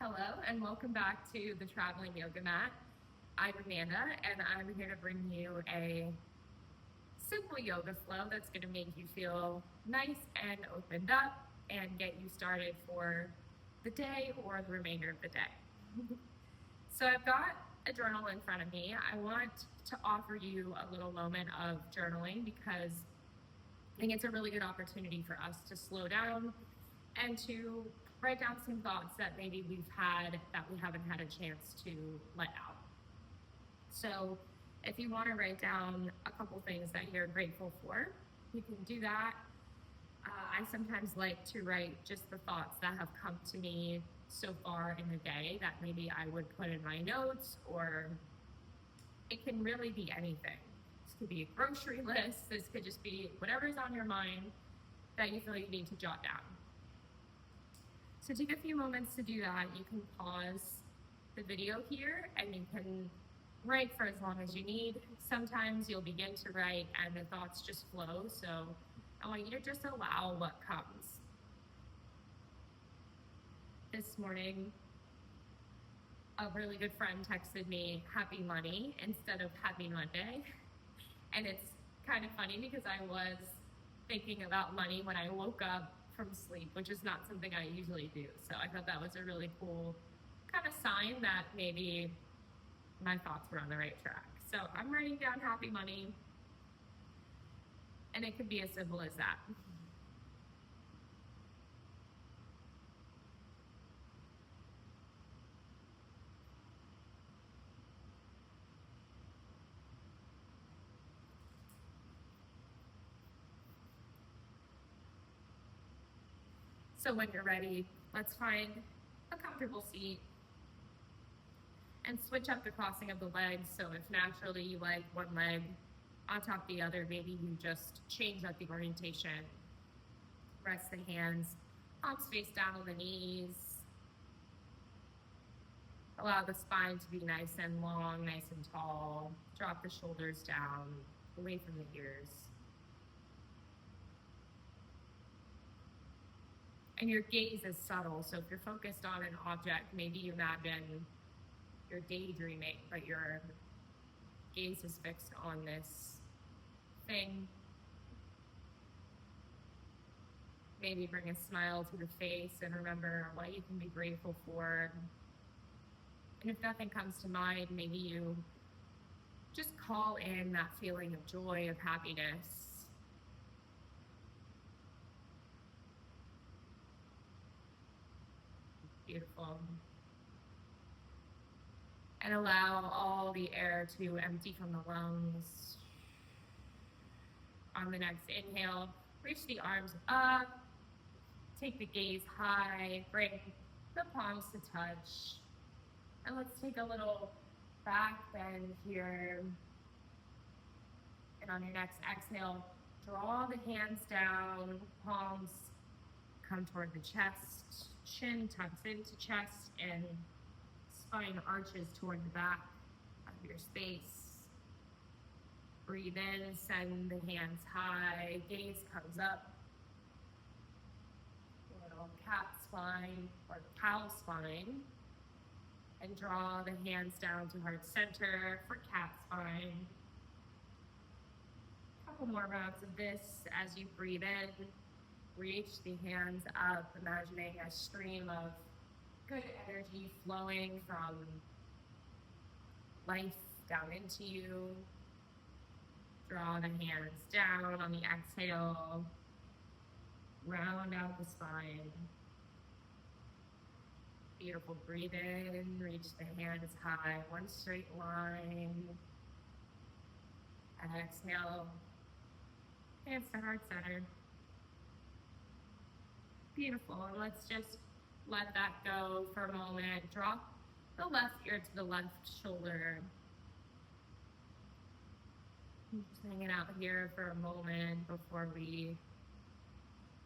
Hello and welcome back to the Traveling Yoga Mat. I'm Amanda and I'm here to bring you a simple yoga flow that's going to make you feel nice and opened up and get you started for the day or the remainder of the day. So I've got a journal in front of me. I want to offer you a little moment of journaling because I think it's a really good opportunity for us to slow down and to write down some thoughts that maybe we've had that we haven't had a chance to let out. So if you want to write down a couple things that you're grateful for, you can do that. I sometimes like to write just the thoughts that have come to me so far in the day that maybe I would put in my notes, or it can really be anything. This could be a grocery list. This could just be whatever's on your mind that you feel you need to jot down. So take a few moments to do that. You can pause the video here and you can write for as long as you need. Sometimes you'll begin to write and the thoughts just flow. So I want you to just allow what comes. This morning, a really good friend texted me happy money instead of happy Monday. And it's kind of funny because I was thinking about money when I woke up from sleep, which is not something I usually do. So I thought that was a really cool kind of sign that maybe my thoughts were on the right track. So I'm writing down happy money, and it could be as simple as that. So when you're ready, let's find a comfortable seat and switch up the crossing of the legs. So if naturally you like one leg on top of the other, maybe you just change up the orientation. Rest the hands, palms face down on the knees. Allow the spine to be nice and long, nice and tall. Drop the shoulders down, away from the ears. And your gaze is subtle, so if you're focused on an object, maybe you imagine you're daydreaming, but your gaze is fixed on this thing. Maybe bring a smile to the face and remember what you can be grateful for. And if nothing comes to mind, maybe you just call in that feeling of joy, of happiness. Beautiful. And allow all the air to empty from the lungs. On the next inhale, reach the arms up. Take the gaze high. Bring the palms to touch. And let's take a little back bend here. And on your next exhale, draw the hands down. Palms come toward the chest. Chin tucks into chest and spine arches toward the back of your space. Breathe in, send the hands high, gaze comes up. A little cat spine or cow spine. And draw the hands down to heart center for cat spine. A couple more rounds of this as you breathe in. Reach the hands up, imagining a stream of good energy flowing from life down into you. Draw the hands down on the exhale. Round out the spine. Beautiful. Breathe in, reach the hands high, one straight line. And exhale, hands to heart center. Beautiful. And let's just let that go for a moment. Drop the left ear to the left shoulder. Just hanging out here for a moment before we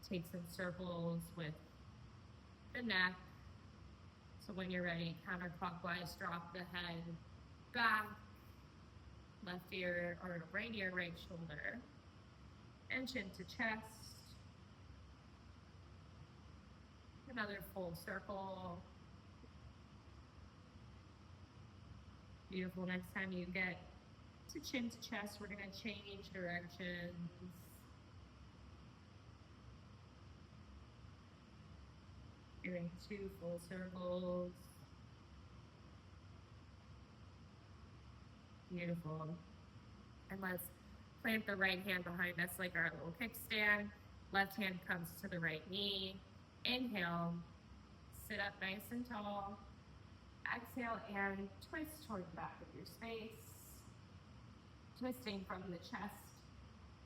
take some circles with the neck. So when you're ready, counterclockwise, drop the head back, left ear or right ear, right shoulder, and chin to chest. Another full circle. Beautiful. Next time you get to chin to chest, we're going to change directions. Doing 2 full circles. Beautiful. And let's plant the right hand behind us like our little kickstand. Left hand comes to the right knee. Inhale, sit up nice and tall. Exhale and twist toward the back of your space. Twisting from the chest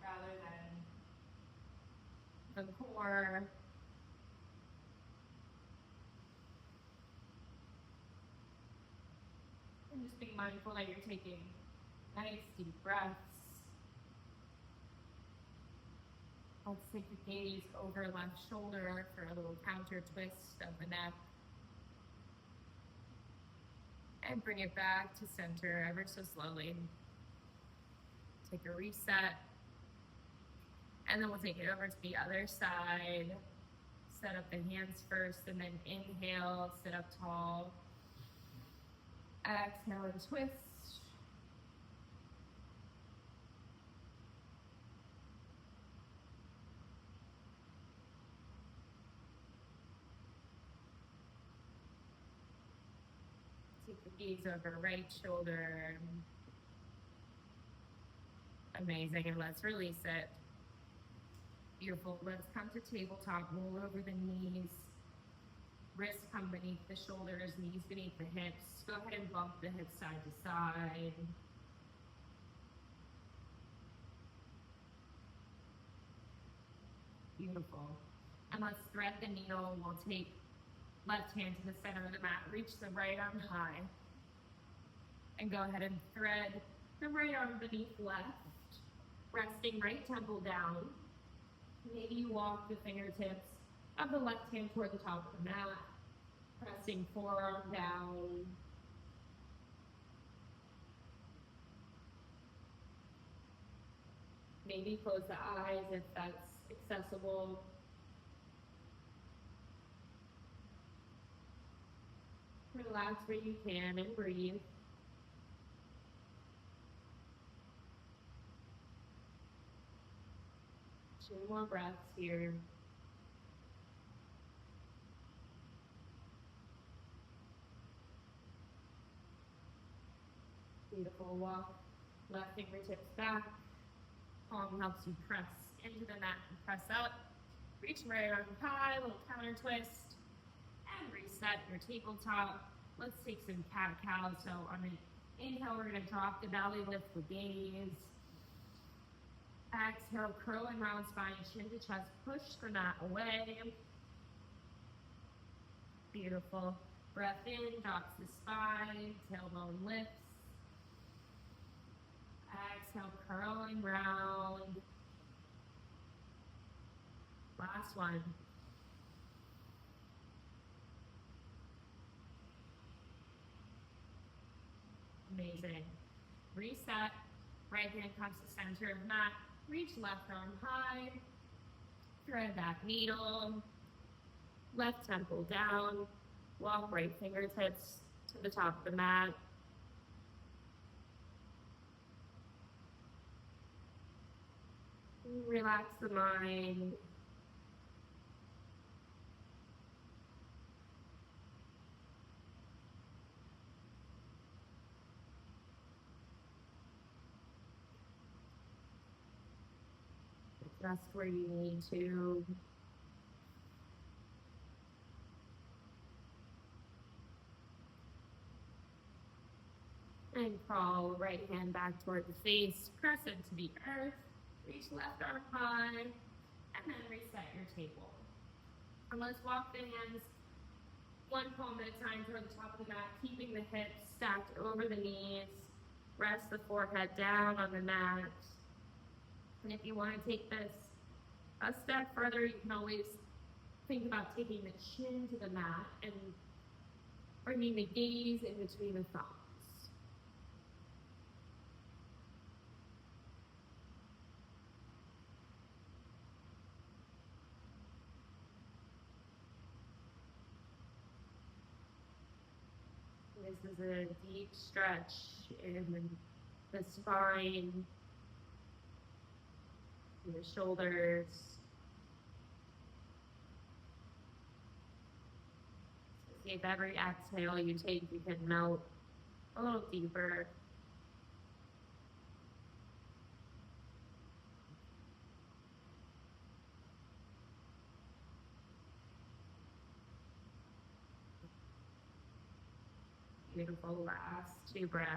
rather than the core. And just be mindful that you're taking nice deep breaths. Let's take the gaze over left shoulder for a little counter twist of the neck. And bring it back to center ever so slowly. Take a reset. And then we'll take it over to the other side. Set up the hands first and then inhale, sit up tall. Exhale and twist. Take the gaze over right shoulder. Amazing, and let's release it. Beautiful. Let's come to tabletop, roll over the knees. Wrists come beneath the shoulders, knees beneath the hips. Go ahead and bump the hips side to side. Beautiful. And let's thread the needle. We'll take left hand to the center of the mat, reach the right arm high. And go ahead and thread the right arm beneath left, resting right temple down. Maybe you walk the fingertips of the left hand toward the top of the mat, pressing forearm down. Maybe close the eyes if that's accessible. Relax where you can and breathe. Two more breaths here. Beautiful. Walk left fingertips back. Palm helps you press into the mat and press up. Reach right arm high, little counter twist. And reset your tabletop. Let's take some cat-cow. So on an inhale, we're going to drop the belly, lift the gaze. Exhale, curl and round spine, chin to chest, push the mat away. Beautiful. Breath in, drops the spine, tailbone lifts. Exhale, curl and round. Last one. Amazing. Reset. Right hand comes to center of mat. Reach left arm high. Thread that needle. Left temple down. Walk right fingertips to the top of the mat. Relax the mind. Adjust where you need to. And crawl right hand back toward the face. Press into the earth. Reach left arm high. And then reset your table. And let's walk the hands one palm at a time toward the top of the mat, keeping the hips stacked over the knees. Rest the forehead down on the mat. And if you want to take this a step further, you can always think about taking the chin to the mat and bringing the gaze in between the thumbs. This is a deep stretch in the spine, in the shoulders. So see if every exhale you take, you can melt a little deeper. Beautiful. Last 2 breaths.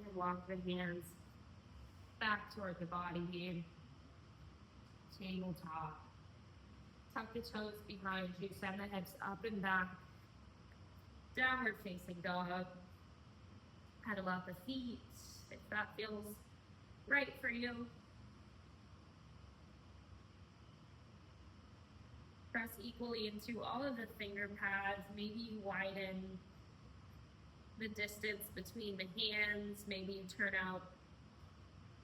And walk the hands back toward the body. Tabletop. Tuck the toes behind you. Send the hips up and back. Downward facing dog. Pedal out the feet if that feels right for you. Press equally into all of the finger pads. Maybe you widen the distance between the hands. Maybe you turn out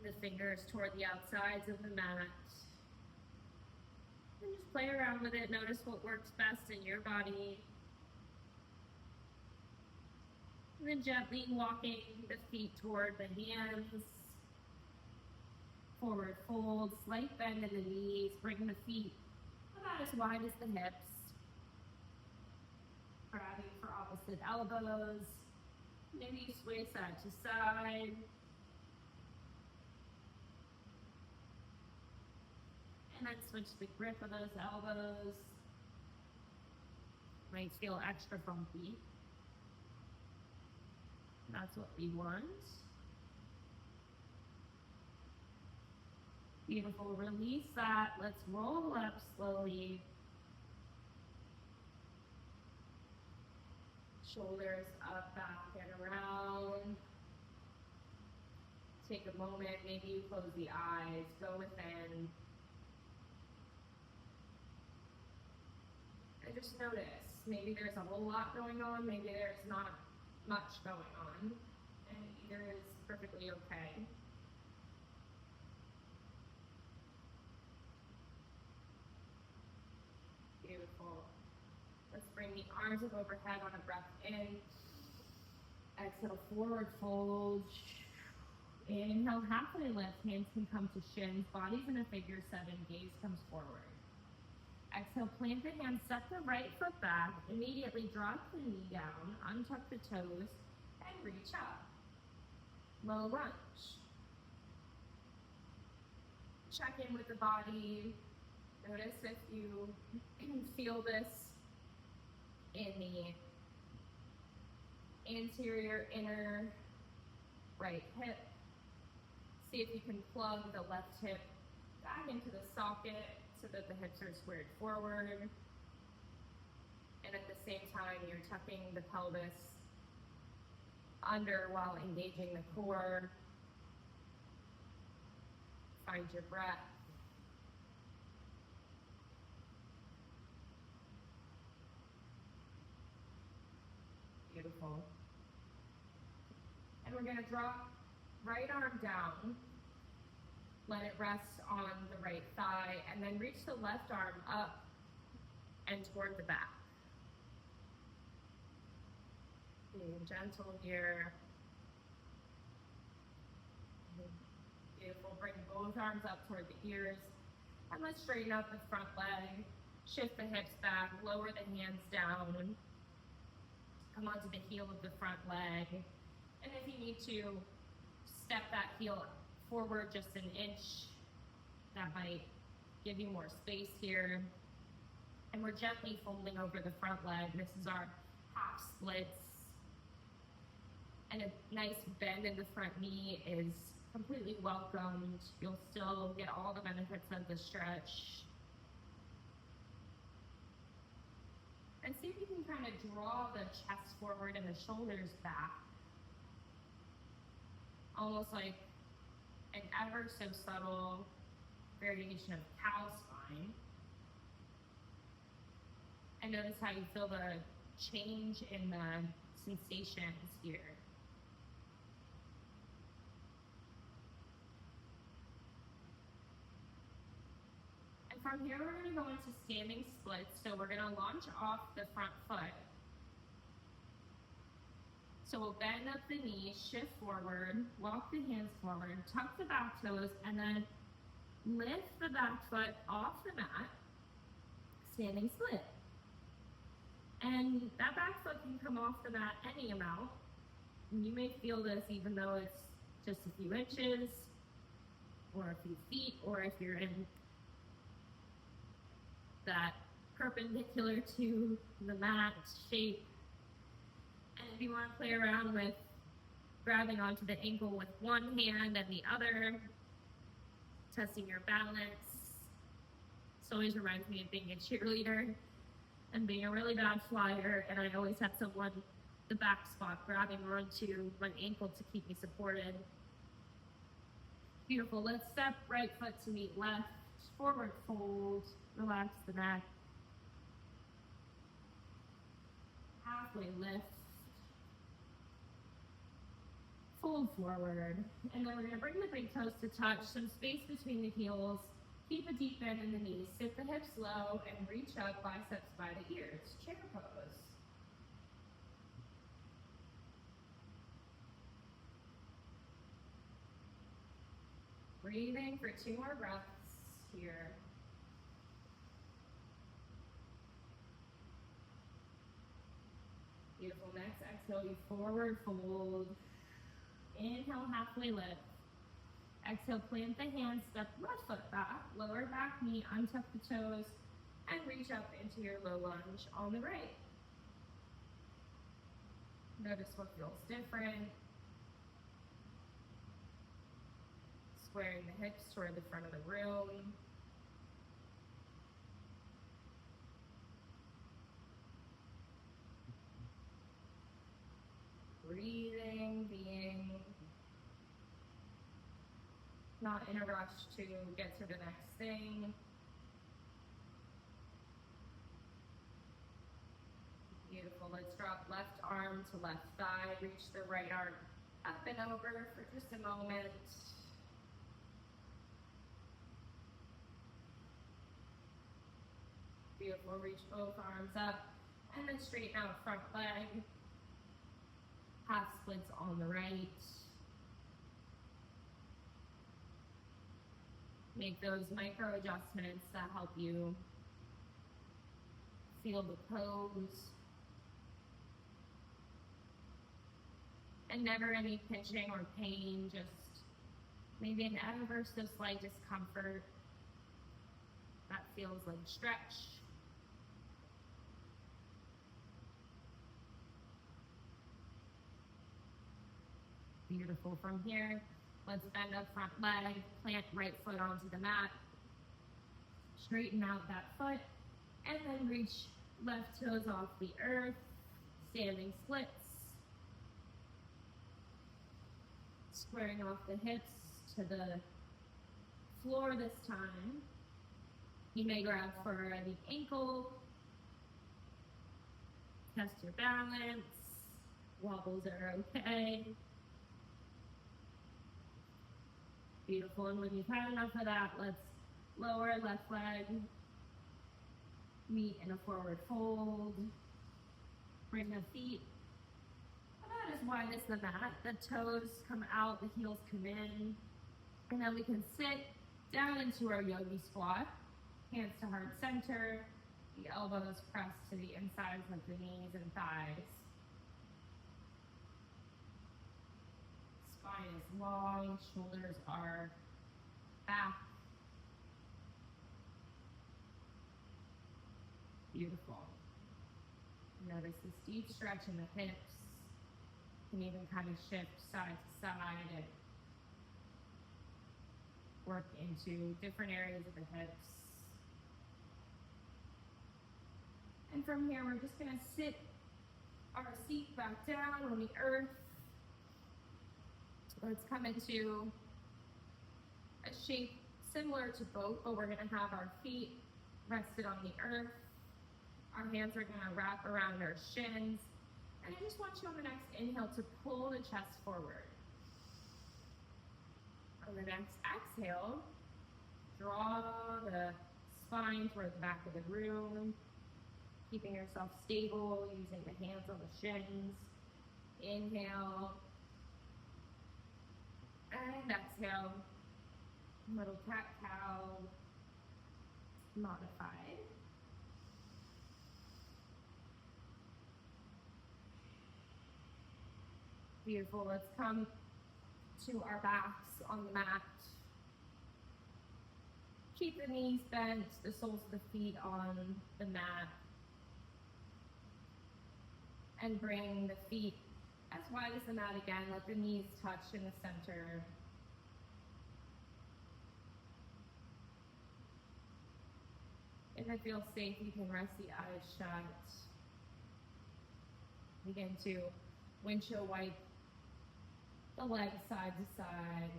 the fingers toward the outsides of the mat. And just play around with it. Notice what works best in your body. And then gently walking the feet toward the hands. Forward fold, slight bend in the knees. Bring the feet about as wide as the hips. Grabbing for opposite elbows. Maybe you sway side to side. And then switch the grip of those elbows. Might feel extra funky. That's what we want. Beautiful. Release that. Let's roll up slowly. Shoulders up, back, and around. Take a moment. Maybe you close the eyes. Go within. And just notice. Maybe there's a whole lot going on. Maybe there's not much going on. And either is perfectly okay. Beautiful. Let's bring the arms up overhead on a breath in. Exhale, forward fold. Inhale, halfway lift. Hands can come to shins. Body's in a figure 7. Gaze comes forward. Exhale, plant the hands. Set the right foot back. Immediately drop the knee down. Untuck the toes. And reach up. Low lunge. Check in with the body. Notice if you feel this in the anterior inner right hip. See if you can plug the left hip back into the socket so that the hips are squared forward. And at the same time, you're tucking the pelvis under while engaging the core. Find your breath. Beautiful. And we're going to drop right arm down. Let it rest on the right thigh, and then reach the left arm up and toward the back. Being gentle here. Beautiful. Bring both arms up toward the ears, and let's straighten out the front leg. Shift the hips back, lower the hands down. Come onto the heel of the front leg. And if you need to, step that heel forward just an inch. That might give you more space here. And we're gently folding over the front leg. This is our half splits. And a nice bend in the front knee is completely welcomed. You'll still get all the benefits of the stretch. And see if you can kind of draw the chest forward and the shoulders back. Almost like an ever so subtle variation of cow spine. And notice how you feel the change in the sensations here. from here, we're going to go into standing splits. So we're going to launch off the front foot. So we'll bend up the knees, shift forward, walk the hands forward, tuck the back toes, and then lift the back foot off the mat, standing split. And that back foot can come off the mat any amount. And you may feel this even though it's just a few inches, or a few feet, or if you're in that perpendicular to the mat shape. And if you want to play around with grabbing onto the ankle with one hand and the other, testing your balance. This always reminds me of being a cheerleader and being a really bad flyer, and I always had someone, the back spot, grabbing onto my ankle to keep me supported. Beautiful. Let's step right foot to meet left, forward fold, relax the neck. Halfway lift. Fold forward. And then we're going to bring the big toes to touch, some space between the heels. Keep a deep bend in the knees. Sit the hips low and reach up, biceps by the ears. Chair pose. Breathing for 2 more breaths here. Beautiful. Next exhale, you forward fold. Inhale, halfway lift. Exhale, plant the hands, step left foot back, lower back knee, untuck the toes, and reach up into your low lunge on the right. Notice what feels different. Squaring the hips toward the front of the room. Breathing, being not in a rush to get to the next thing. Beautiful. Let's drop left arm to left thigh. Reach the right arm up and over for just a moment. Beautiful. Reach both arms up and then straighten out front leg. Half splits on the right. Make those micro adjustments that help you feel the pose. And never any pinching or pain, just maybe an ever so slight discomfort that feels like stretch. Beautiful. From here, let's bend up front leg, plant right foot onto the mat, straighten out that foot, and then reach left toes off the earth, standing splits, squaring off the hips to the floor this time. You may grab for the ankle, test your balance, wobbles are okay. Beautiful. And when you've had enough of that, let's lower left leg, meet in a forward fold. Bring the feet about as wide as the mat. The toes come out, the heels come in. And then we can sit down into our yogi squat. Hands to heart center. The elbows press to the insides of the knees and thighs. Spine is long, shoulders are back. Beautiful. Notice this deep stretch in the hips. You can even kind of shift side to side and work into different areas of the hips. And from here, we're just going to sit our seat back down on the earth. Let's come into a shape similar to boat, but we're going to have our feet rested on the earth. Our hands are going to wrap around our shins. And I just want you on the next inhale to pull the chest forward. On the next exhale, draw the spine toward the back of the room, keeping yourself stable, using the hands on the shins. Inhale and exhale. Little cat-cow modified. Beautiful. Let's come to our backs on the mat. Keep the knees bent, the soles of the feet on the mat. And bring the feet as wide as the mat again. Let the knees touch in the center. If it feels safe, you can rest the eyes shut. Begin to windshield wipe the legs side to side.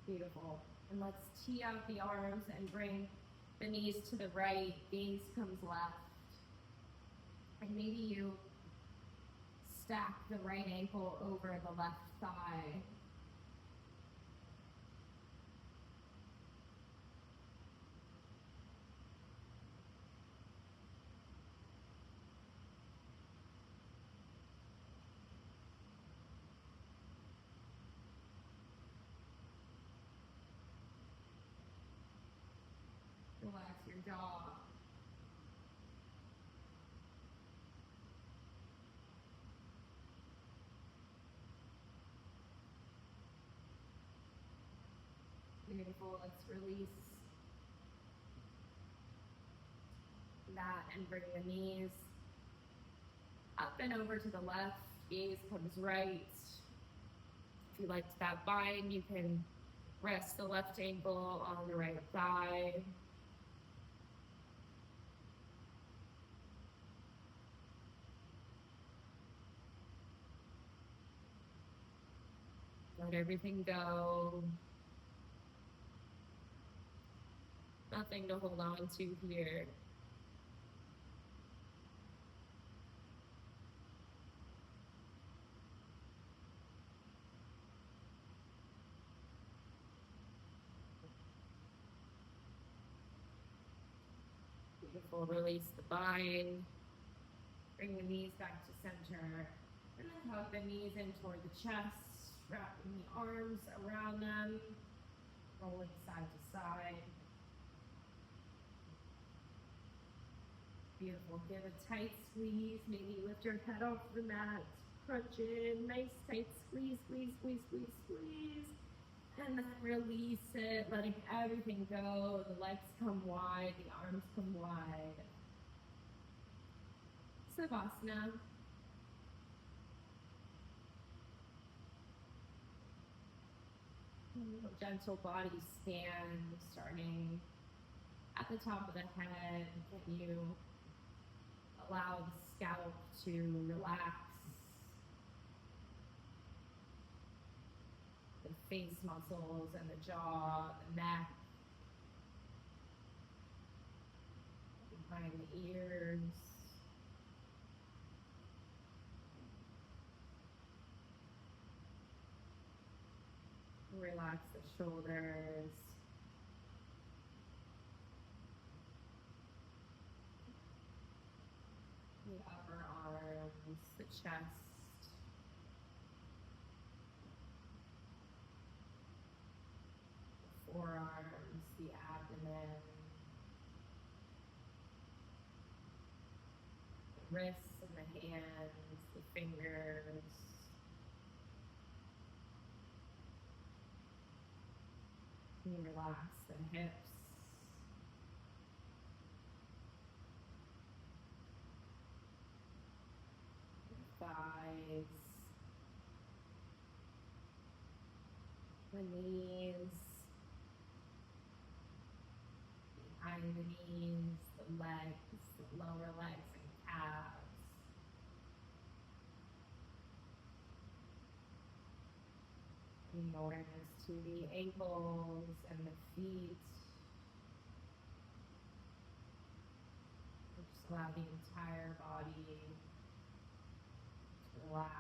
Beautiful. And let's tee out the arms and bring the knees to the right, gaze comes left. And maybe you stack the right ankle over the left thigh. Relax your jaw. Beautiful. Let's release that and bring the knees up and over to the left. Gaze comes right. If you like that bind, you can rest the left ankle on the right thigh. Let everything go. Nothing to hold on to here. Beautiful. Release the bind. Bring the knees back to center. And then hug the knees in toward the chest. Wrapping the arms around them. Rolling side to side. Beautiful. Give a tight squeeze. Maybe lift your head off the mat. Crunch in. Nice tight squeeze, squeeze, squeeze, squeeze, squeeze. And then release it, letting everything go. The legs come wide, the arms come wide. Savasana. Gentle body stand, starting at the top of the head. Can you allow the scalp to relax? The face muscles and the jaw, the neck, behind the ears. Relax the shoulders. The upper arms, the chest. The forearms, the abdomen. The wrists and the hands, the fingers. You relax the hips. The thighs. The knees. Behind the knees, the legs, the lower legs and calves. Bring awareness to the ankles and the feet. allow the entire body to relax.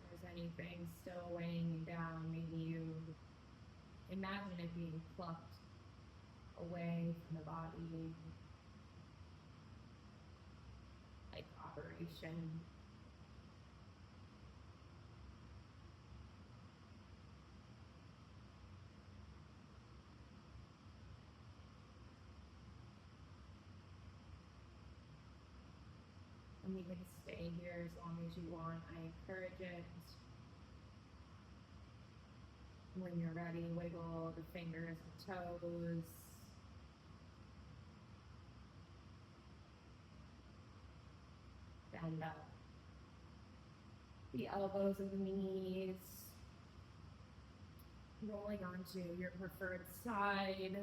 If there's anything still weighing you down, maybe you imagine it being plucked away from the body, like operation. And you can stay here as long as you want. I encourage it. When you're ready, wiggle the fingers and toes. Bend up the elbows and the knees. Rolling onto your preferred side.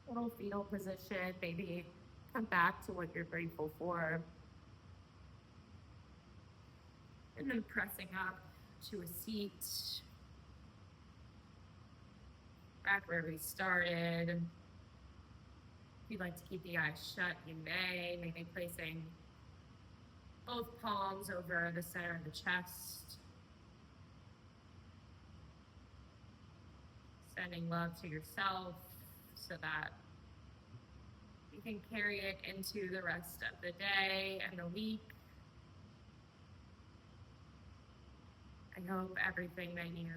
Little fetal position, maybe come back to what you're grateful for. And then pressing up to a seat. Back where we started. If you'd like to keep the eyes shut, you may. Maybe placing both palms over the center of the chest. Sending love to yourself so that you can carry it into the rest of the day and the week. I hope everything that you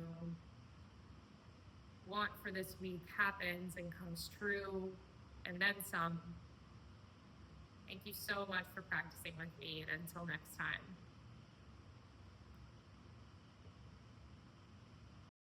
want for this week happens and comes true, and then some. Thank you so much for practicing with me, and until next time.